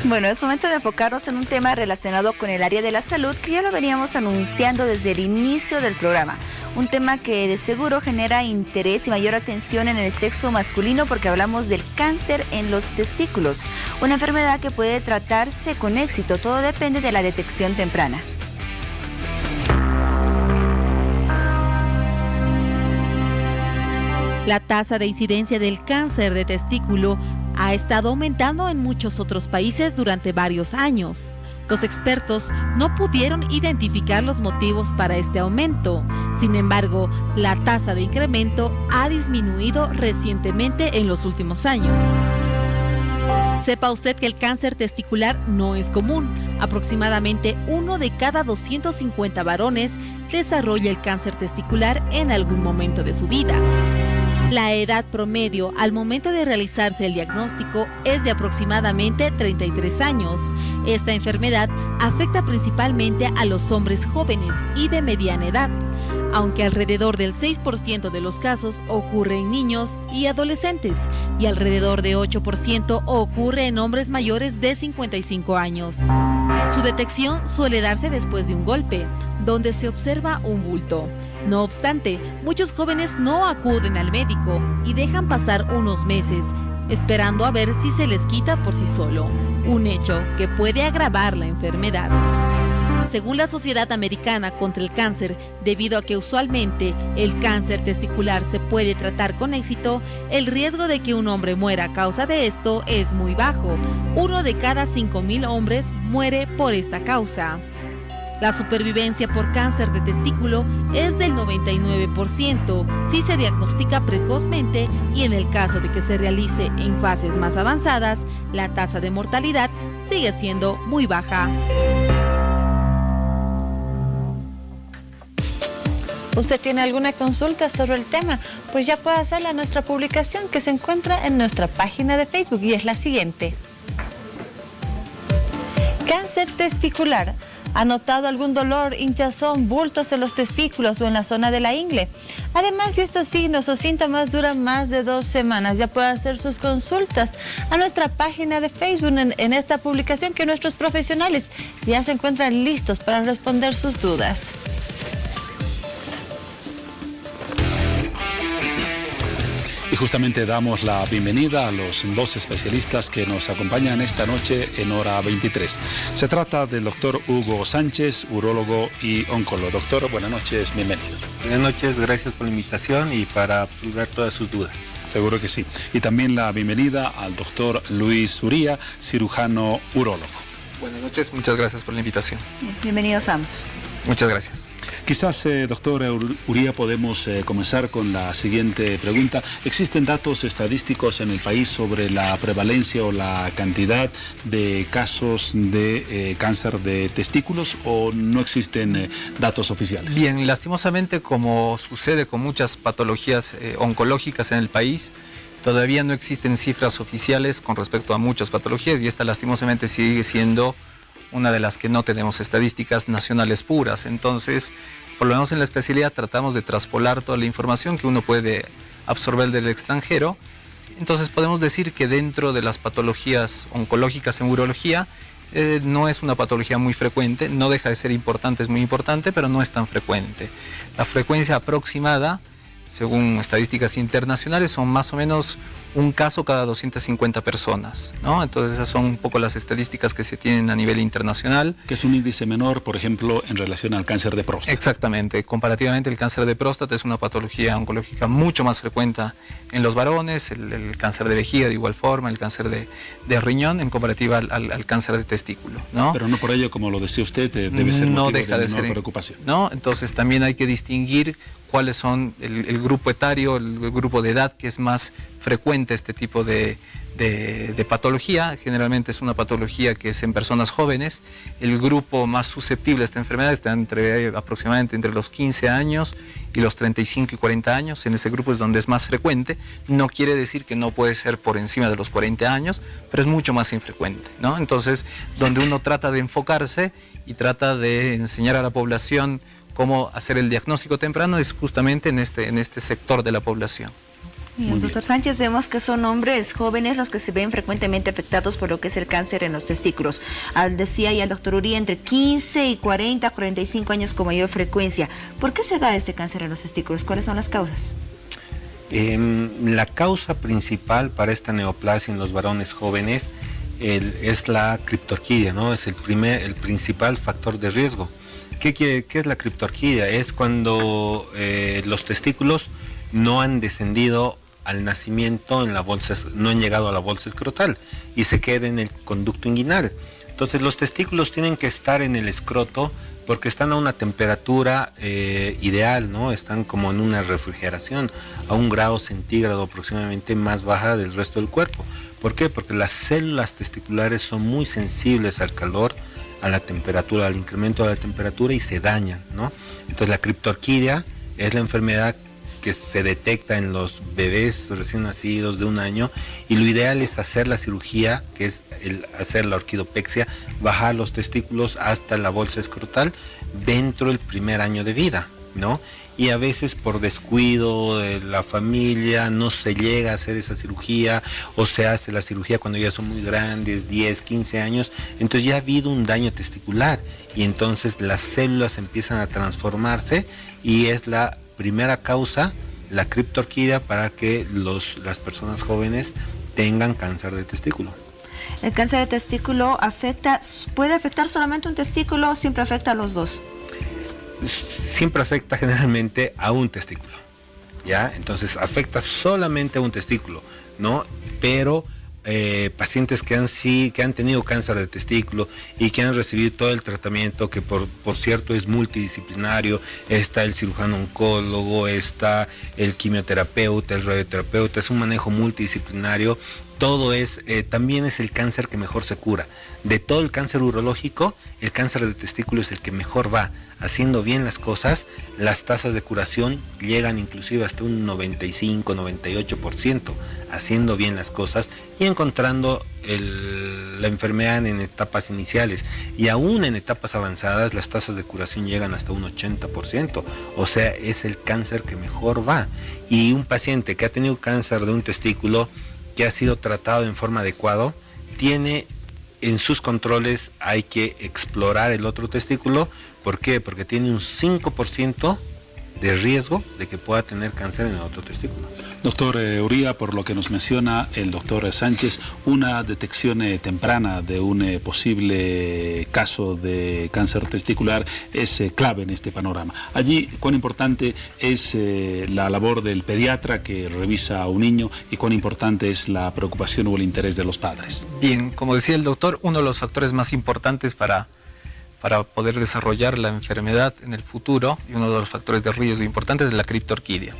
Bueno, es momento de enfocarnos en un tema relacionado con el área de la salud que ya lo veníamos anunciando desde el inicio del programa. Un tema que de seguro genera interés y mayor atención en el sexo masculino porque hablamos del cáncer en los testículos, una enfermedad que puede tratarse con éxito, todo depende de la detección temprana. La tasa de incidencia del cáncer de testículo ha estado aumentando en muchos otros países durante varios años. Los expertos no pudieron identificar los motivos para este aumento. Sin embargo, la tasa de incremento ha disminuido recientemente en los últimos años. Sepa usted que el cáncer testicular no es común. Aproximadamente 1 de cada 250 varones desarrolla el cáncer testicular en algún momento de su vida. La edad promedio al momento de realizarse el diagnóstico es de aproximadamente 33 años. Esta enfermedad afecta principalmente a los hombres jóvenes y de mediana edad, aunque alrededor del 6% de los casos ocurre en niños y adolescentes y alrededor de 8% ocurre en hombres mayores de 55 años. Su detección suele darse después de un golpe, donde se observa un bulto. No obstante, muchos jóvenes no acuden al médico y dejan pasar unos meses, esperando a ver si se les quita por sí solo, un hecho que puede agravar la enfermedad. Según la Sociedad Americana contra el Cáncer, debido a que usualmente el cáncer testicular se puede tratar con éxito, el riesgo de que un hombre muera a causa de esto es muy bajo. 1 de cada 5,000 hombres muere por esta causa. La supervivencia por cáncer de testículo es del 99% si se diagnostica precozmente y en el caso de que se realice en fases más avanzadas, la tasa de mortalidad sigue siendo muy baja. ¿Usted tiene alguna consulta sobre el tema? Pues ya puede hacerla en nuestra publicación que se encuentra en nuestra página de Facebook y es la siguiente. Cáncer testicular. ¿Ha notado algún dolor, hinchazón, bultos en los testículos o en la zona de la ingle? Además, si estos signos o síntomas duran más de 2 semanas, ya puede hacer sus consultas a nuestra página de Facebook en esta publicación que nuestros profesionales ya se encuentran listos para responder sus dudas. Y justamente damos la bienvenida a los 2 especialistas que nos acompañan esta noche en hora 23. Se trata del doctor Hugo Sánchez, urólogo y oncólogo. Doctor, buenas noches, bienvenido. Buenas noches, gracias por la invitación y para absolver todas sus dudas. Seguro que sí. Y también la bienvenida al doctor Luis Uría, cirujano urólogo. Buenas noches, muchas gracias por la invitación. Bienvenidos ambos. Muchas gracias. Quizás, doctor Uría, podemos comenzar con la siguiente pregunta. ¿Existen datos estadísticos en el país sobre la prevalencia o la cantidad de casos de cáncer de testículos o no existen datos oficiales? Bien, lastimosamente, como sucede con muchas patologías oncológicas en el país, todavía no existen cifras oficiales con respecto a muchas patologías y esta lastimosamente sigue siendo una de las que no tenemos estadísticas nacionales puras. Entonces, por lo menos en la especialidad tratamos de traspolar toda la información que uno puede absorber del extranjero. Entonces podemos decir que dentro de las patologías oncológicas en urología no es una patología muy frecuente, no deja de ser importante, es muy importante, pero no es tan frecuente. La frecuencia aproximada, según estadísticas internacionales, son más o menos un caso cada 250 personas, ¿no? Entonces esas son un poco las estadísticas que se tienen a nivel internacional. Que es un índice menor, por ejemplo, en relación al cáncer de próstata. Exactamente. Comparativamente el cáncer de próstata es una patología oncológica mucho más frecuente en los varones, el cáncer de vejiga de igual forma, el cáncer de riñón en comparativa al cáncer de testículo, ¿no? Pero no por ello, como lo decía usted, debe ser no motivo deja de ser preocupación. ¿No? Entonces también hay que distinguir cuáles son el grupo etario, el grupo de edad que es más frecuente este tipo de patología. Generalmente es una patología que es en personas jóvenes. El grupo más susceptible a esta enfermedad está aproximadamente entre los 15 años y los 35 y 40 años. En ese grupo es donde es más frecuente. No quiere decir que no puede ser por encima de los 40 años, pero es mucho más infrecuente, ¿no? Entonces, donde uno trata de enfocarse y trata de enseñar a la población cómo hacer el diagnóstico temprano es justamente en este sector de la población. Y el doctor Sánchez, vemos que son hombres jóvenes los que se ven frecuentemente afectados por lo que es el cáncer en los testículos. Decía ya el doctor Uría, entre 15 y 40, 45 años con mayor frecuencia. ¿Por qué se da este cáncer en los testículos? ¿Cuáles son las causas? La causa principal para esta neoplasia en los varones jóvenes es la criptorquidia, ¿no? Es el principal factor de riesgo. ¿Qué es la criptorquidia? Es cuando los testículos no han descendido al nacimiento en la bolsa, no han llegado a la bolsa escrotal y se queda en el conducto inguinal. Entonces los testículos tienen que estar en el escroto porque están a una temperatura ideal, ¿no? Están como en una refrigeración a 1 grado centígrado aproximadamente más baja del resto del cuerpo. ¿Por qué? Porque las células testiculares son muy sensibles al calor, a la temperatura, al incremento de la temperatura y se dañan, ¿no? Entonces la criptorquidia es la enfermedad que se detecta en los bebés recién nacidos de 1 año y lo ideal es hacer la cirugía, que es hacer la orquidopexia, bajar los testículos hasta la bolsa escrotal dentro del primer año de vida, ¿no? Y a veces por descuido de la familia no se llega a hacer esa cirugía o se hace la cirugía cuando ya son muy grandes, 10, 15 años, entonces ya ha habido un daño testicular y entonces las células empiezan a transformarse y es la primera causa, la criptorquidia, para que las personas jóvenes tengan cáncer de testículo. ¿El cáncer de testículo puede afectar solamente un testículo o siempre afecta a los dos? Siempre afecta generalmente a un testículo, ¿ya? Entonces afecta solamente a un testículo, ¿no? Pero pacientes que han tenido cáncer de testículo y que han recibido todo el tratamiento, que por cierto es multidisciplinario, está el cirujano oncólogo, está el quimioterapeuta, el radioterapeuta, es un manejo multidisciplinario. Todo también es el cáncer que mejor se cura. De todo el cáncer urológico, el cáncer de testículo es el que mejor va. Haciendo bien las cosas, las tasas de curación llegan inclusive hasta un 95, 98%, haciendo bien las cosas y encontrando la enfermedad en etapas iniciales. Y aún en etapas avanzadas, las tasas de curación llegan hasta un 80%. O sea, es el cáncer que mejor va. Y un paciente que ha tenido cáncer de un testículo, que ha sido tratado en forma adecuada, tiene en sus controles, hay que explorar el otro testículo. ¿Por qué? Porque tiene un 5% de riesgo de que pueda tener cáncer en el otro testículo. Doctor Uría, por lo que nos menciona el doctor Sánchez, una detección temprana de un posible caso de cáncer testicular es clave en este panorama. Allí, ¿cuán importante es la labor del pediatra que revisa a un niño y cuán importante es la preocupación o el interés de los padres? Bien, como decía el doctor, uno de los factores más importantes para poder desarrollar la enfermedad en el futuro, y uno de los factores de riesgo importantes es la criptorquidia.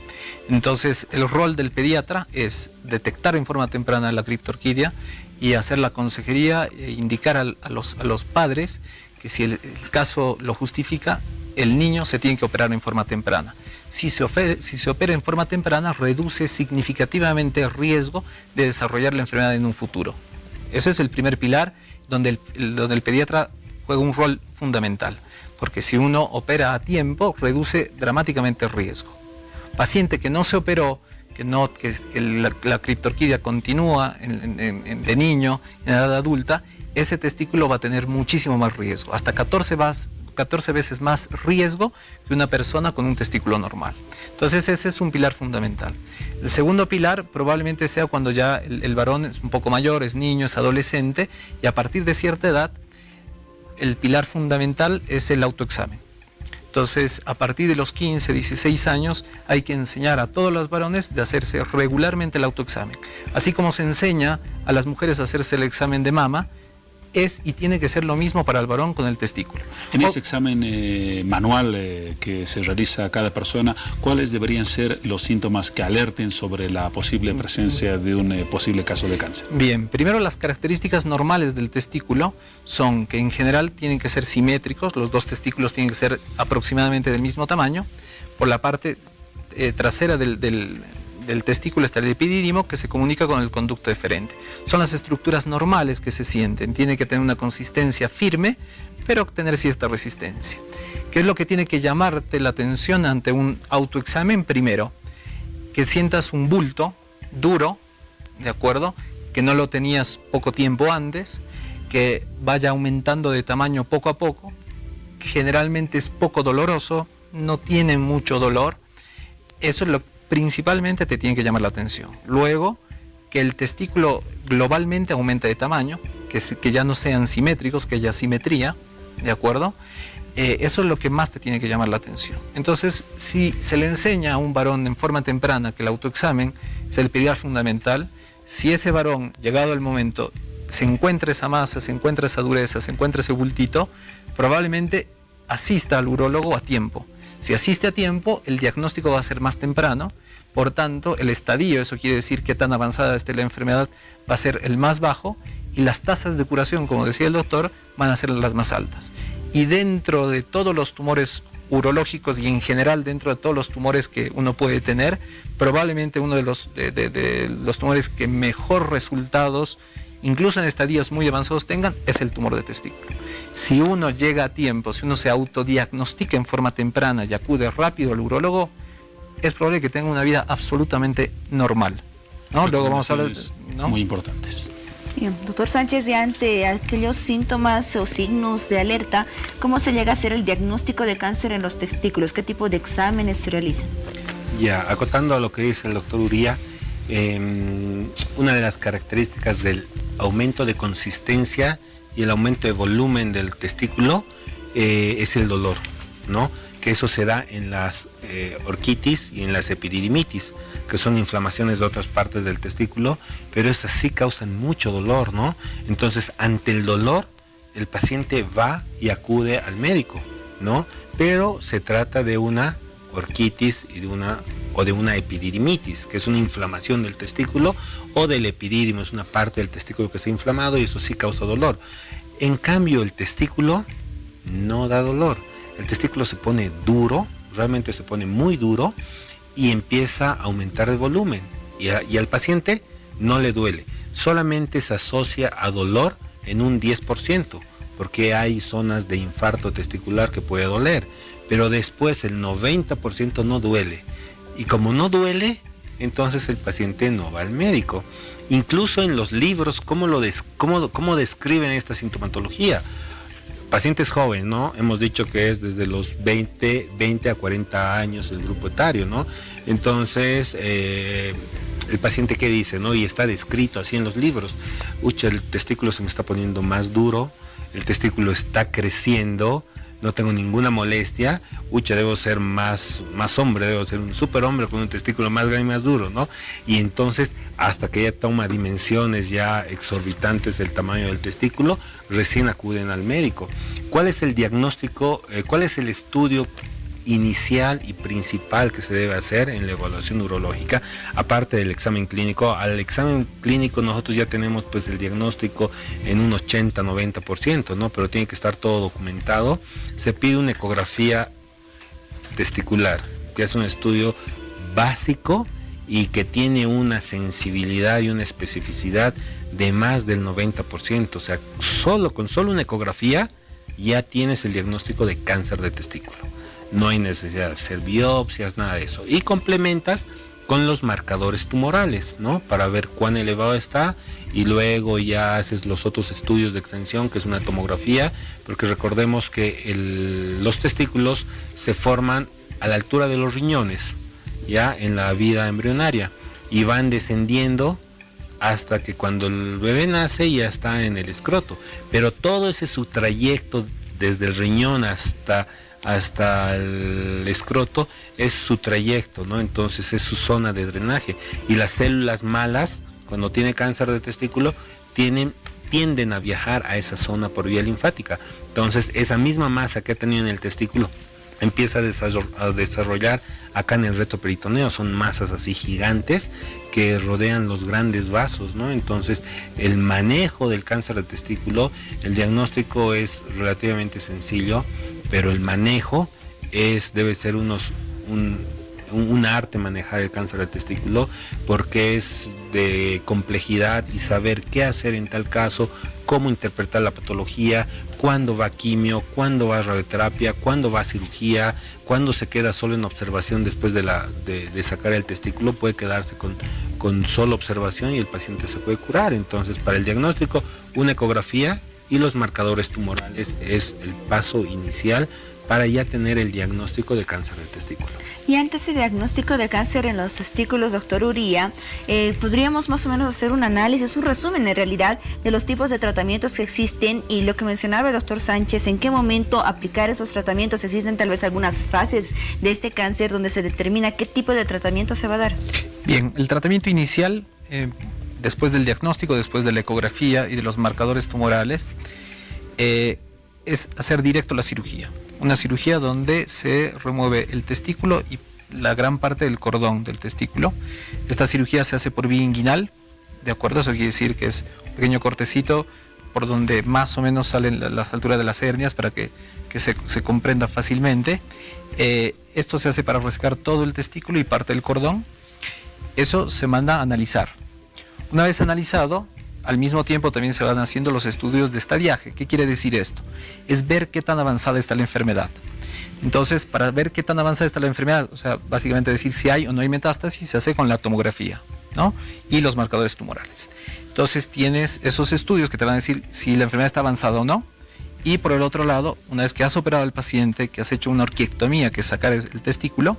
Entonces, el rol del pediatra es detectar en forma temprana la criptorquidia y hacer la consejería, indicar a los padres que si el caso lo justifica, el niño se tiene que operar en forma temprana. Si se opera en forma temprana, reduce significativamente el riesgo de desarrollar la enfermedad en un futuro. Ese es el primer pilar donde el pediatra juega un rol fundamental, porque si uno opera a tiempo, reduce dramáticamente el riesgo. Paciente que no se operó, que la criptorquidia continúa de niño, en edad adulta, ese testículo va a tener muchísimo más riesgo, hasta 14 veces más riesgo que una persona con un testículo normal. Entonces ese es un pilar fundamental. El segundo pilar probablemente sea cuando ya el varón es un poco mayor, es niño, es adolescente, y a partir de cierta edad, el pilar fundamental es el autoexamen. Entonces, a partir de los 15, 16 años, hay que enseñar a todos los varones de hacerse regularmente el autoexamen. Así como se enseña a las mujeres a hacerse el examen de mama, es y tiene que ser lo mismo para el varón con el testículo. En ese examen manual que se realiza a cada persona, ¿cuáles deberían ser los síntomas que alerten sobre la posible presencia de un posible caso de cáncer? Bien, primero las características normales del testículo son que en general tienen que ser simétricos, los dos testículos tienen que ser aproximadamente del mismo tamaño. Por la parte trasera del testículo está el epidídimo, que se comunica con el conducto deferente. Son las estructuras normales que se sienten. Tiene que tener una consistencia firme, pero tener cierta resistencia. ¿Qué es lo que tiene que llamarte la atención ante un autoexamen? Primero, que sientas un bulto duro, ¿de acuerdo? Que no lo tenías poco tiempo antes, que vaya aumentando de tamaño poco a poco, generalmente es poco doloroso, no tiene mucho dolor, eso es lo principalmente te tiene que llamar la atención. Luego, que el testículo globalmente aumente de tamaño, que ya no sean simétricos, que haya simetría, ¿de acuerdo? Eso es lo que más te tiene que llamar la atención. Entonces, si se le enseña a un varón en forma temprana que el autoexamen es el pilar fundamental, si ese varón, llegado el momento, se encuentra esa masa, se encuentra esa dureza, se encuentra ese bultito, probablemente asista al urólogo a tiempo. Si asiste a tiempo, el diagnóstico va a ser más temprano, por tanto, el estadio, eso quiere decir qué tan avanzada esté la enfermedad, va a ser el más bajo y las tasas de curación, como decía el doctor, van a ser las más altas. Y dentro de todos los tumores urológicos y en general dentro de todos los tumores que uno puede tener, probablemente uno de los tumores que mejor resultados, incluso en estadios muy avanzados tengan, es el tumor de testículo. Si uno llega a tiempo, si uno se autodiagnostica en forma temprana y acude rápido al urólogo, es probable que tenga una vida absolutamente normal, ¿no? Luego vamos a hablar, ¿no? Muy importantes. Bien, doctor Sánchez, y ante aquellos síntomas o signos de alerta, ¿cómo se llega a hacer el diagnóstico de cáncer en los testículos? ¿Qué tipo de exámenes se realizan? Ya, acotando a lo que dice el doctor Uría, una de las características del aumento de consistencia y el aumento de volumen del testículo es el dolor, ¿no? Que eso se da en las orquitis y en las epididimitis, que son inflamaciones de otras partes del testículo, pero esas sí causan mucho dolor, ¿no? Entonces, ante el dolor, el paciente va y acude al médico, ¿no? Pero se trata de una orquitis y de una epididimitis, que es una inflamación del testículo, o del epidídimo, es una parte del testículo que está inflamado y eso sí causa dolor. En cambio, el testículo no da dolor. El testículo se pone duro, realmente se pone muy duro y empieza a aumentar de volumen. Y al paciente no le duele, solamente se asocia a dolor en un 10%, porque hay zonas de infarto testicular que puede doler, pero después el 90% no duele. Y como no duele, entonces el paciente no va al médico. Incluso en los libros, ¿cómo describen esta sintomatología? Pacientes jóvenes, ¿no? Hemos dicho que es desde los 20 a 40 años el grupo etario, ¿no? Entonces, el paciente que dice, ¿no? Y está descrito así en los libros, el testículo se me está poniendo más duro, el testículo está creciendo, no tengo ninguna molestia, debo ser más hombre, debo ser un superhombre con un testículo más grande y más duro, ¿no? Y entonces, hasta que ya toma dimensiones ya exorbitantes del tamaño del testículo, recién acuden al médico. ¿Cuál es el diagnóstico, cuál es el estudio inicial y principal que se debe hacer en la evaluación urológica, aparte del examen clínico? Al examen clínico nosotros ya tenemos pues el diagnóstico en un 80-90%, ¿no? Pero tiene que estar todo documentado. Se pide una ecografía testicular, que es un estudio básico y que tiene una sensibilidad y una especificidad de más del 90%, o sea, con solo una ecografía ya tienes el diagnóstico de cáncer de testículo. No hay necesidad de hacer biopsias, nada de eso. Y complementas con los marcadores tumorales, ¿no? Para ver cuán elevado está, y luego ya haces los otros estudios de extensión, que es una tomografía, porque recordemos que los testículos se forman a la altura de los riñones, ya en la vida embrionaria, y van descendiendo hasta que cuando el bebé nace ya está en el escroto. Pero todo ese su trayecto desde el riñón hasta el escroto es su trayecto, ¿no? Entonces es su zona de drenaje, y las células malas, cuando tiene cáncer de testículo, tienden a viajar a esa zona por vía linfática. Entonces esa misma masa que ha tenido en el testículo empieza a desarrollar acá en el retroperitoneo. Son masas así gigantes que rodean los grandes vasos, ¿no? Entonces el manejo del cáncer de testículo, el diagnóstico es relativamente sencillo, pero el manejo debe ser un arte manejar el cáncer de testículo, porque es de complejidad y saber qué hacer en tal caso, cómo interpretar la patología, cuándo va a quimio, cuándo va a radioterapia, cuándo va a cirugía, cuándo se queda solo en observación después de sacar el testículo, puede quedarse con con solo observación y el paciente se puede curar. Entonces, para el diagnóstico, una ecografía y los marcadores tumorales es el paso inicial para ya tener el diagnóstico de cáncer de testículo. Y ante ese diagnóstico de cáncer en los testículos, doctor Uría, podríamos más o menos hacer un análisis, un resumen en realidad de los tipos de tratamientos que existen y lo que mencionaba el doctor Sánchez, en qué momento aplicar esos tratamientos. ¿Existen tal vez algunas fases de este cáncer donde se determina qué tipo de tratamiento se va a dar? Bien, el tratamiento inicial, después del diagnóstico, después de la ecografía y de los marcadores tumorales, es hacer directo la cirugía. Una cirugía donde se remueve el testículo y la gran parte del cordón del testículo. Esta cirugía se hace por vía inguinal, ¿de acuerdo? Eso quiere decir que es un pequeño cortecito por donde más o menos salen las alturas de las hernias para que se comprenda fácilmente. Esto se hace para resecar todo el testículo y parte del cordón. Eso se manda a analizar. Una vez analizado, al mismo tiempo también se van haciendo los estudios de estadiaje. ¿Qué quiere decir esto? Es ver qué tan avanzada está la enfermedad. Entonces, para ver qué tan avanzada está la enfermedad, o sea, básicamente decir si hay o no hay metástasis, se hace con la tomografía, ¿no? Y los marcadores tumorales. Entonces tienes esos estudios que te van a decir si la enfermedad está avanzada o no. Y por el otro lado, una vez que has operado al paciente, que has hecho una orquiectomía, que es sacar el testículo,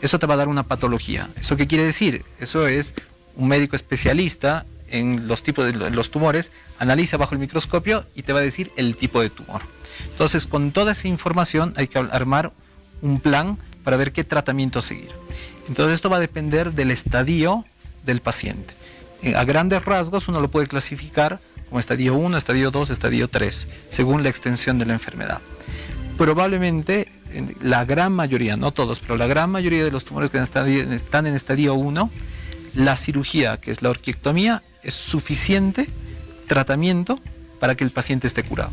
eso te va a dar una patología. ¿Eso qué quiere decir? Eso es un médico especialista en los tipos de los tumores, analiza bajo el microscopio y te va a decir el tipo de tumor. Entonces, con toda esa información hay que armar un plan para ver qué tratamiento seguir. Entonces, esto va a depender del estadio del paciente. A grandes rasgos, uno lo puede clasificar como estadio 1, estadio 2, estadio 3, según la extensión de la enfermedad. Probablemente, la gran mayoría, no todos, pero la gran mayoría de los tumores que están en estadio 1, la cirugía, que es la orquiectomía, es suficiente tratamiento para que el paciente esté curado.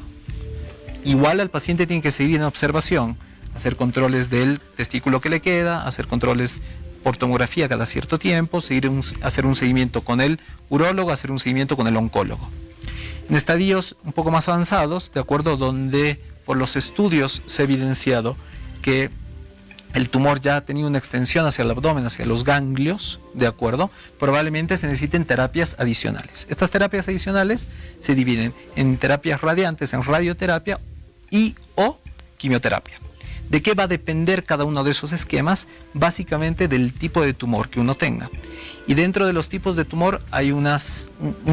Igual al paciente tiene que seguir en observación, hacer controles del testículo que le queda, hacer controles por tomografía cada cierto tiempo, hacer un seguimiento con el urólogo, hacer un seguimiento con el oncólogo. En estadios un poco más avanzados, de acuerdo, donde por los estudios se ha evidenciado que el tumor ya ha tenido una extensión hacia el abdomen, hacia los ganglios, ¿de acuerdo? Probablemente se necesiten terapias adicionales. Estas terapias adicionales se dividen en terapias radiantes, en radioterapia y o quimioterapia. ¿De qué va a depender cada uno de esos esquemas? Básicamente del tipo de tumor que uno tenga. Y dentro de los tipos de tumor hay un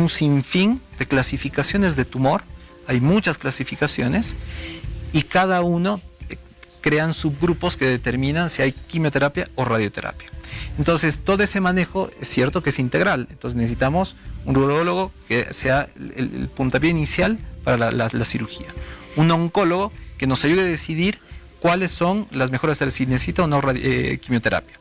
sinfín de clasificaciones de tumor, hay muchas clasificaciones y cada uno crean subgrupos que determinan si hay quimioterapia o radioterapia. Entonces, todo ese manejo es cierto que es integral. Entonces, necesitamos un urólogo que sea el puntapié inicial para la cirugía. Un oncólogo que nos ayude a decidir cuáles son las mejores terapias, si necesita o no quimioterapia.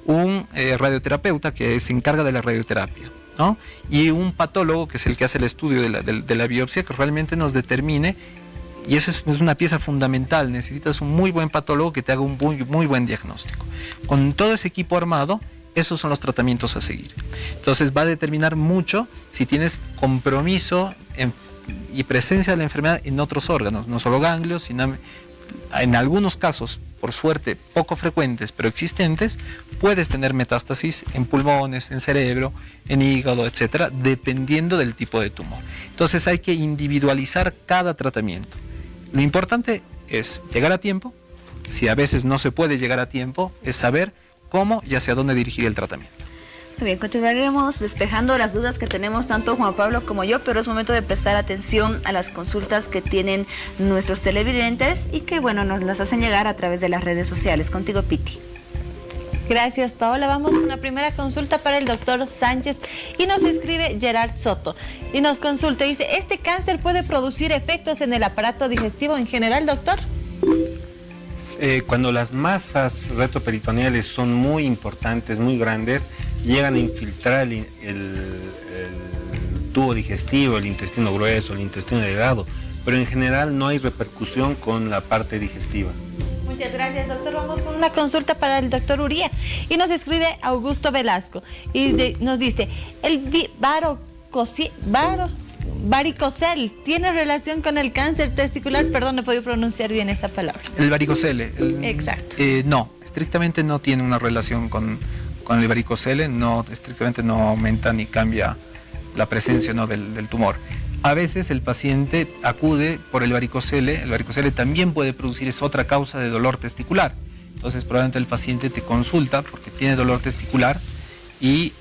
Un radioterapeuta que se encarga de la radioterapia, ¿no? Y un patólogo que es el que hace el estudio de la biopsia, que realmente nos determine. Y eso es una pieza fundamental. Necesitas un muy buen patólogo que te haga un muy buen diagnóstico. Con todo ese equipo armado, esos son los tratamientos a seguir. Entonces va a determinar mucho si tienes compromiso y presencia de la enfermedad en otros órganos, no solo ganglios, sino en algunos casos, por suerte, poco frecuentes, pero existentes, puedes tener metástasis en pulmones, en cerebro, en hígado, etcétera, dependiendo del tipo de tumor. Entonces hay que individualizar cada tratamiento. Lo importante es llegar a tiempo. Si a veces no se puede llegar a tiempo, es saber cómo y hacia dónde dirigir el tratamiento. Muy bien, continuaremos despejando las dudas que tenemos tanto Juan Pablo como yo, pero es momento de prestar atención a las consultas que tienen nuestros televidentes y que, bueno, nos las hacen llegar a través de las redes sociales. Contigo, Piti. Gracias, Paola. Vamos con una primera consulta para el doctor Sánchez y nos escribe Gerard Soto y nos consulta. Dice, ¿este cáncer puede producir efectos en el aparato digestivo en general, doctor? Cuando las masas retroperitoneales son muy importantes, muy grandes, llegan a infiltrar el tubo digestivo, el intestino grueso, el intestino delgado, pero en general no hay repercusión con la parte digestiva. Muchas gracias, doctor. Vamos con una consulta para el doctor Uría y nos escribe Augusto Velasco y nos dice, ¿el varicocel tiene relación con el cáncer testicular? Perdón, no he podido pronunciar bien esa palabra. El varicocele. Exacto. No, estrictamente no tiene una relación con Con el varicocele estrictamente no aumenta ni cambia la presencia, ¿no?, del tumor. A veces el paciente acude por el varicocele también puede producir, es otra causa de dolor testicular. Entonces probablemente el paciente te consulta porque tiene dolor testicular y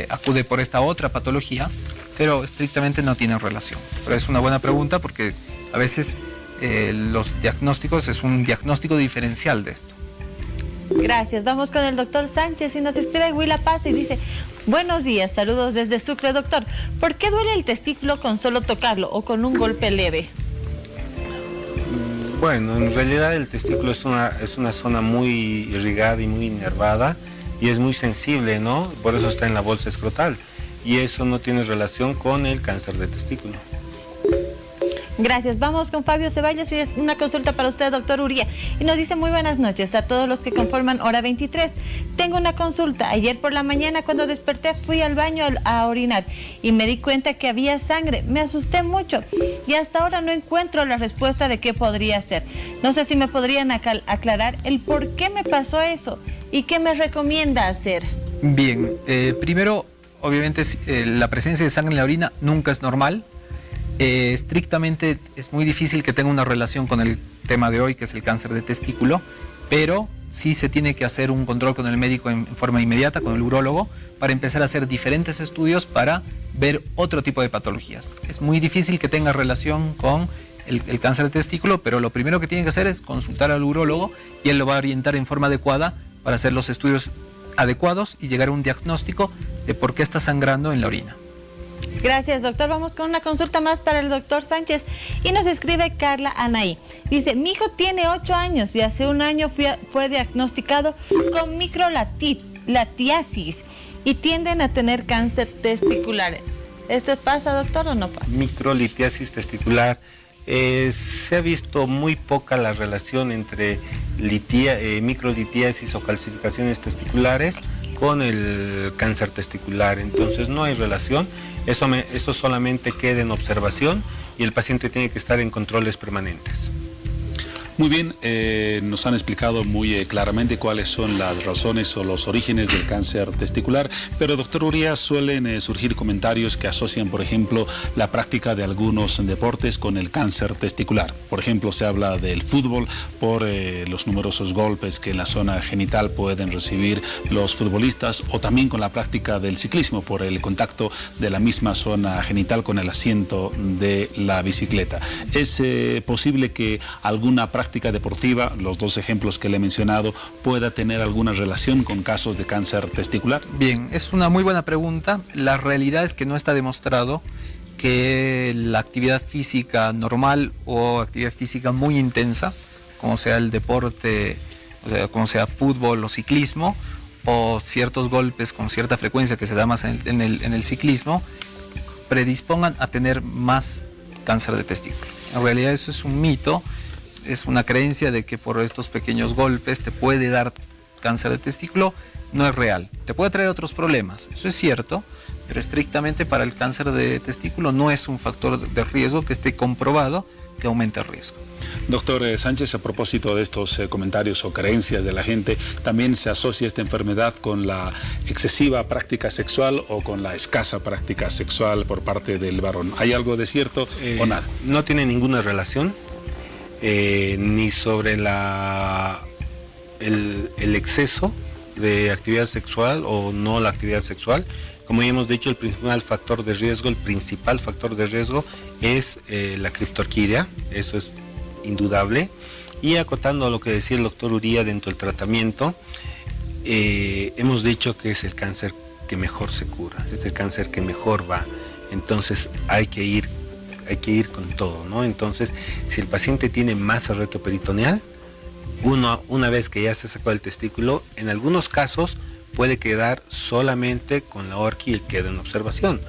acude por esta otra patología, pero estrictamente no tienen relación. Pero es una buena pregunta porque a veces los diagnósticos es un diagnóstico diferencial de esto. Gracias. Vamos con el doctor Sánchez y nos escribe Huila Paz y dice: buenos días, saludos desde Sucre, doctor. ¿Por qué duele el testículo con solo tocarlo o con un golpe leve? Bueno, en realidad el testículo es una zona muy irrigada y muy inervada y es muy sensible, ¿no? Por eso está en la bolsa escrotal y eso no tiene relación con el cáncer de testículo. Gracias. Vamos con Fabio Ceballos y es una consulta para usted, doctor Uría. Y nos dice: muy buenas noches a todos los que conforman Hora 23. Tengo una consulta. Ayer por la mañana cuando desperté fui al baño a orinar y me di cuenta que había sangre. Me asusté mucho y hasta ahora no encuentro la respuesta de qué podría ser. No sé si me podrían aclarar el por qué me pasó eso y qué me recomienda hacer. Bien, primero, obviamente la presencia de sangre en la orina nunca es normal. Estrictamente es muy difícil que tenga una relación con el tema de hoy, que es el cáncer de testículo, pero sí se tiene que hacer un control con el médico en forma inmediata, con el urólogo, para empezar a hacer diferentes estudios para ver otro tipo de patologías. Es muy difícil que tenga relación con el cáncer de testículo, pero lo primero que tiene que hacer es consultar al urólogo y él lo va a orientar en forma adecuada para hacer los estudios adecuados y llegar a un diagnóstico de por qué está sangrando en la orina. Gracias, doctor. Vamos con una consulta más para el doctor Sánchez y nos escribe Carla Anaí. Dice: mi hijo tiene 8 años y hace un año fue diagnosticado con microlitiasis y tienden a tener cáncer testicular. ¿Esto pasa, doctor, o no pasa? Microlitiasis testicular. Se ha visto muy poca la relación entre microlitiasis o calcificaciones testiculares con el cáncer testicular, entonces no hay relación. Eso solamente queda en observación y el paciente tiene que estar en controles permanentes. Muy bien, nos han explicado muy claramente cuáles son las razones o los orígenes del cáncer testicular, pero doctor Uría, suelen surgir comentarios que asocian, por ejemplo, la práctica de algunos deportes con el cáncer testicular. Por ejemplo, se habla del fútbol por los numerosos golpes que en la zona genital pueden recibir los futbolistas, o también con la práctica del ciclismo por el contacto de la misma zona genital con el asiento de la bicicleta. ¿Es posible que alguna práctica deportiva, los dos ejemplos que le he mencionado, pueda tener alguna relación con casos de cáncer testicular? Bien, es una muy buena pregunta. La realidad es que no está demostrado que la actividad física normal o actividad física muy intensa, como sea el deporte, o sea, como sea fútbol o ciclismo, o ciertos golpes con cierta frecuencia que se da más en el ciclismo, predispongan a tener más cáncer de testículo. En realidad eso es un mito. Es una creencia de que por estos pequeños golpes te puede dar cáncer de testículo. No es real. Te puede traer otros problemas, eso es cierto, pero estrictamente para el cáncer de testículo no es un factor de riesgo que esté comprobado que aumente el riesgo. Doctor Sánchez, a propósito de estos comentarios o creencias de la gente, ¿también se asocia esta enfermedad con la excesiva práctica sexual o con la escasa práctica sexual por parte del varón? ¿Hay algo de cierto o nada? No tiene ninguna relación. Ni sobre el exceso de actividad sexual o no la actividad sexual. Como ya hemos dicho, el principal factor de riesgo es la criptorquidia, eso es indudable. Y acotando a lo que decía el doctor Uría dentro del tratamiento, hemos dicho que es el cáncer que mejor se cura, es el cáncer que mejor va, entonces hay que ir con todo, ¿no? Entonces, si el paciente tiene masa retroperitoneal, una vez que ya se sacó el testículo, en algunos casos puede quedar solamente con la orquí y queda en observación.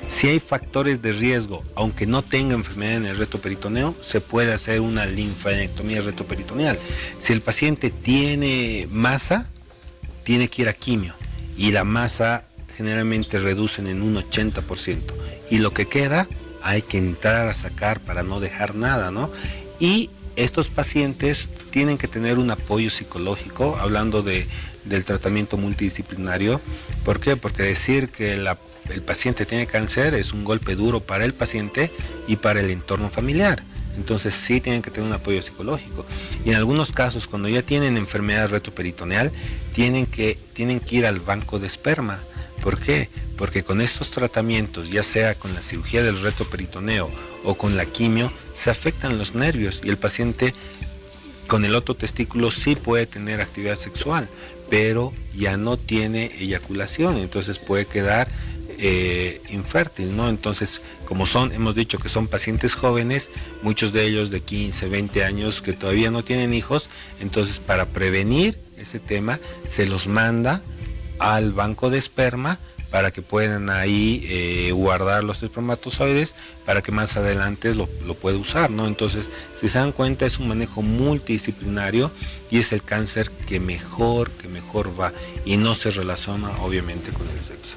Si hay factores de riesgo, aunque no tenga enfermedad en el retroperitoneo, se puede hacer una linfadenectomía retroperitoneal. Si el paciente tiene masa, tiene que ir a quimio y la masa generalmente reducen en un 80% y lo que queda hay que entrar a sacar para no dejar nada, ¿no? Y estos pacientes tienen que tener un apoyo psicológico, hablando del tratamiento multidisciplinario. ¿Por qué? Porque decir que el paciente tiene cáncer es un golpe duro para el paciente y para el entorno familiar. Entonces sí tienen que tener un apoyo psicológico. Y en algunos casos, cuando ya tienen enfermedad retroperitoneal, tienen que ir al banco de esperma. ¿Por qué? Porque con estos tratamientos, ya sea con la cirugía del retroperitoneo o con la quimio, se afectan los nervios y el paciente con el otro testículo sí puede tener actividad sexual, pero ya no tiene eyaculación, entonces puede quedar infértil, ¿no? Entonces, como hemos dicho que son pacientes jóvenes, muchos de ellos de 15, 20 años que todavía no tienen hijos, entonces para prevenir ese tema se los manda al banco de esperma para que puedan ahí guardar los espermatozoides para que más adelante lo pueda usar, ¿no? Entonces, si se dan cuenta, es un manejo multidisciplinario y es el cáncer que mejor va y no se relaciona obviamente con el sexo.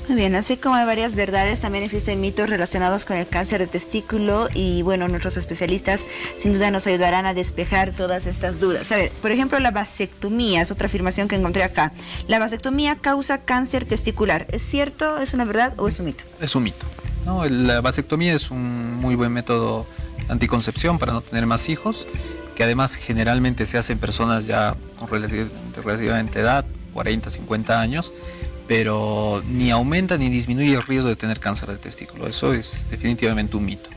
Muy bien, así como hay varias verdades, también existen mitos relacionados con el cáncer de testículo y bueno, nuestros especialistas sin duda nos ayudarán a despejar todas estas dudas. A ver, por ejemplo, la vasectomía es otra afirmación que encontré acá. La vasectomía causa cáncer testicular. ¿Es cierto? ¿Es una verdad o es un mito? Es un mito, ¿no? La vasectomía es un muy buen método de anticoncepción para no tener más hijos, que además generalmente se hace en personas ya con relativamente edad, 40, 50 años, pero ni aumenta ni disminuye el riesgo de tener cáncer de testículo. Eso es definitivamente un mito.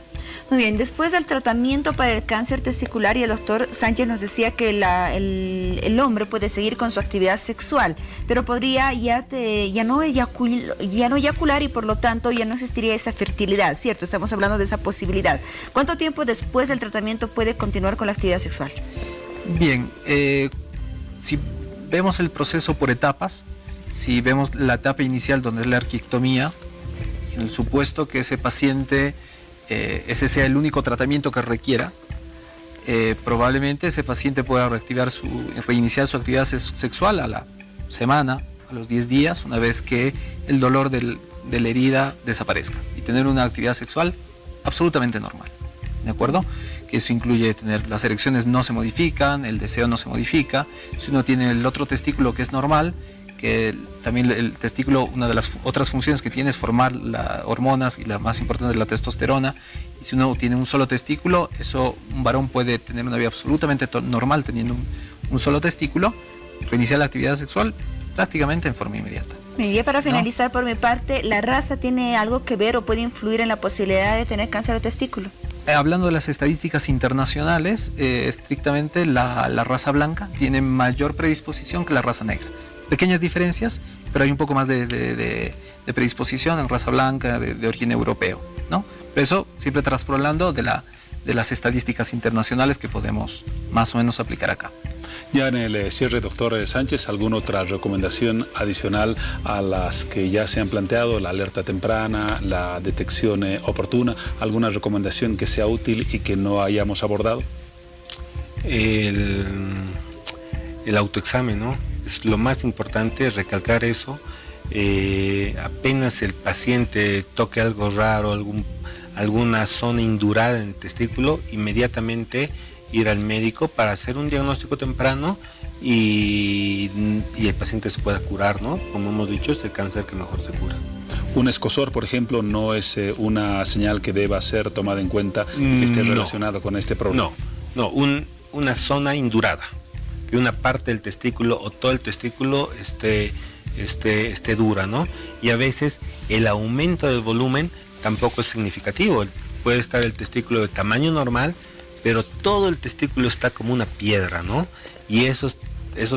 Muy bien, después del tratamiento para el cáncer testicular, y el doctor Sánchez nos decía que el hombre puede seguir con su actividad sexual, pero podría ya no eyacular y por lo tanto ya no existiría esa fertilidad, ¿cierto? Estamos hablando de esa posibilidad. ¿Cuánto tiempo después del tratamiento puede continuar con la actividad sexual? Bien, si vemos el proceso por etapas, si vemos la etapa inicial donde es la arquectomía, en el supuesto que ese paciente, ese sea el único tratamiento que requiera, probablemente ese paciente pueda reiniciar su actividad sexual a la semana, a los 10 días, una vez que el dolor de la herida desaparezca, y tener una actividad sexual absolutamente normal, ¿de acuerdo? Que eso incluye tener las erecciones no se modifican, el deseo no se modifica. Si uno tiene el otro testículo que es normal, que también el testículo, una de las otras funciones que tiene es formar las hormonas, y la más importante es la testosterona, y si uno tiene un solo testículo, un varón puede tener una vida absolutamente normal teniendo un solo testículo, reiniciar la actividad sexual prácticamente en forma inmediata. Y ya para finalizar, por mi parte, ¿la raza tiene algo que ver o puede influir en la posibilidad de tener cáncer de testículo? Hablando de las estadísticas internacionales, estrictamente la raza blanca tiene mayor predisposición que la raza negra. Pequeñas diferencias, pero hay un poco más de predisposición en raza blanca de origen europeo, ¿no? Pero eso siempre traspolando de las estadísticas internacionales que podemos más o menos aplicar acá. Ya en el cierre, doctor Sánchez, ¿alguna otra recomendación adicional a las que ya se han planteado? La alerta temprana, la detección oportuna, ¿alguna recomendación que sea útil y que no hayamos abordado? El autoexamen, ¿no? Es lo más importante, recalcar eso. Apenas el paciente toque algo raro, alguna zona indurada en el testículo, inmediatamente ir al médico para hacer un diagnóstico temprano y el paciente se pueda curar, ¿no? Como hemos dicho, es el cáncer que mejor se cura. ¿Un escozor, por ejemplo, no es una señal que deba ser tomada en cuenta que esté relacionado con este problema? No, una zona indurada, que una parte del testículo o todo el testículo esté dura, ¿no? Y a veces el aumento del volumen tampoco es significativo. Puede estar el testículo de tamaño normal, pero todo el testículo está como una piedra, ¿no? Y esos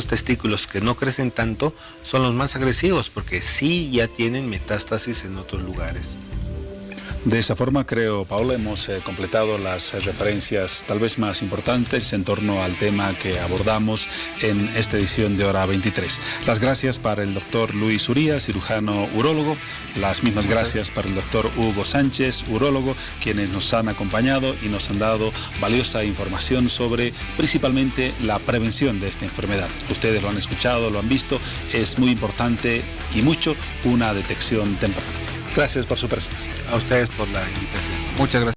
testículos que no crecen tanto son los más agresivos porque sí ya tienen metástasis en otros lugares. De esa forma, creo, Paola, hemos completado las referencias tal vez más importantes en torno al tema que abordamos en esta edición de Hora 23. Las gracias para el doctor Luis Uría, cirujano urólogo. Las mismas gracias para el doctor Hugo Sánchez, urólogo, quienes nos han acompañado y nos han dado valiosa información sobre principalmente la prevención de esta enfermedad. Ustedes lo han escuchado, lo han visto. Es muy importante y mucho una detección temprana. Gracias por su presencia. A ustedes por la invitación. Muchas gracias.